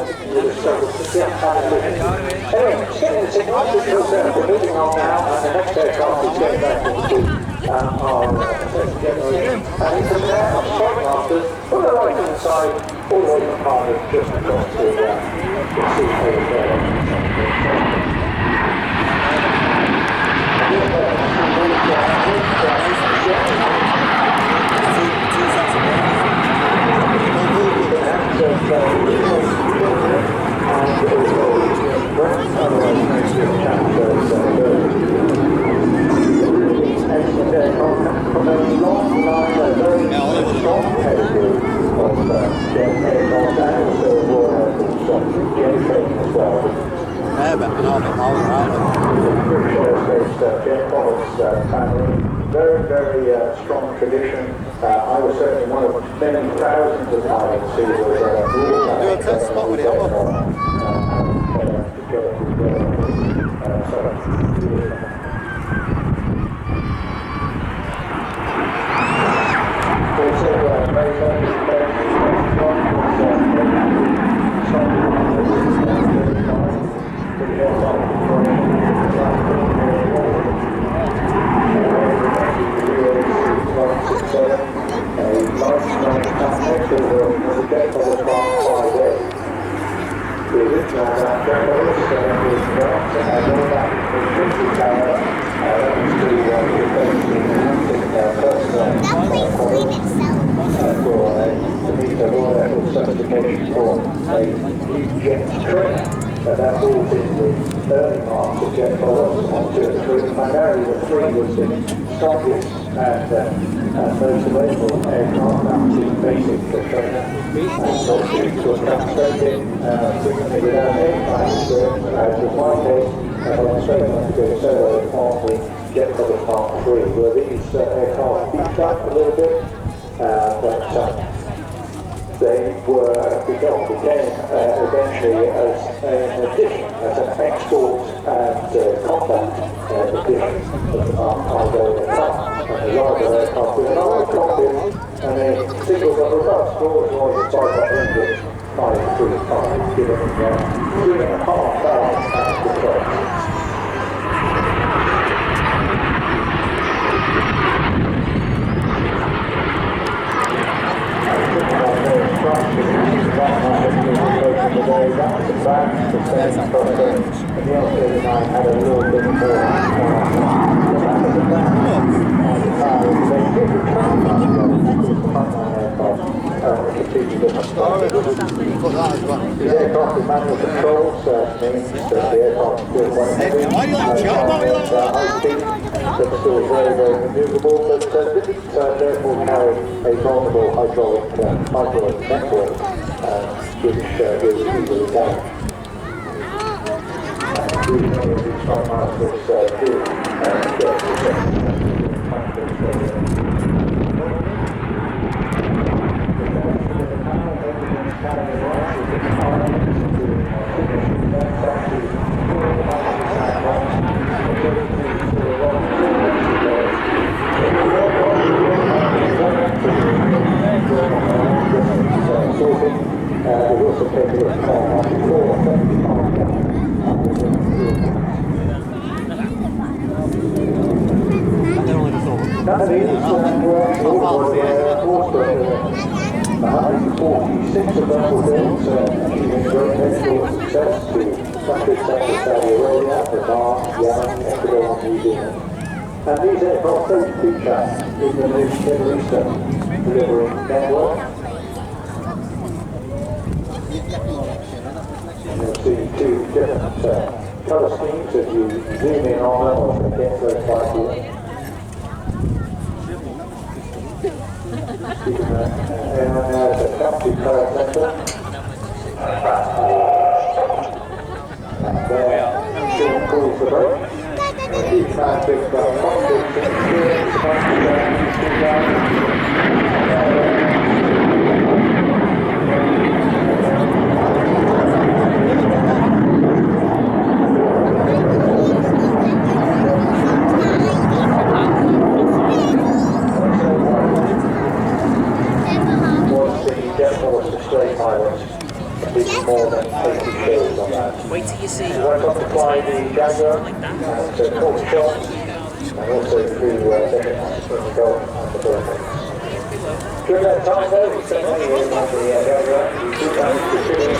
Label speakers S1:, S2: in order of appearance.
S1: you would have struggled to get that. Anyway, just getting the signal because we're moving on now, and the next aircraft is getting back into our second generation. And it's a pair of Strikemasters from the right hand side, all the way from Harvard, just across to the very strong tradition. I was certainly one of many thousands of pilots who were
S2: do a test spot with it That's all been the early marks of jet followers onto the three. Primarily the three was the strongest and most available aircraft up to basic trainer. And so to a demonstrating frequently without any kind of experience, as was my case, and I was straight on to go solo on the jet followers Mark 3, where these aircraft beefed up a little bit, but they became eventually as an addition, as an export and combat addition of our cargo aircraft. And the larger aircraft with an armored cockpit and a single double thrust, Rolls-Royce 535, giving 3.5 pounds to thrust. Had a little bit more. The aircraft with manual controls means that the aircraft is still quite heavy, high speed, but still very manoeuvrable, but didn't therefore carry a vulnerable hydraulic network, which is easily damaged. And these aircraft don't feature in the Middle Eastern delivery network. You'll see two different colour schemes as you zoom in on them or get those by here. Airline has a captive power centre. And there, Sean calls the brake. Huge magic, cockpit experience, was the jet force display pilots, even more kills on that.
S3: Wait till you see.
S2: He went on to fly the Jaguar
S3: like that.
S2: to 40 shots and also to second in the goal and the ball. During that time though, he spent many years on the Jaguar. He did manage to finish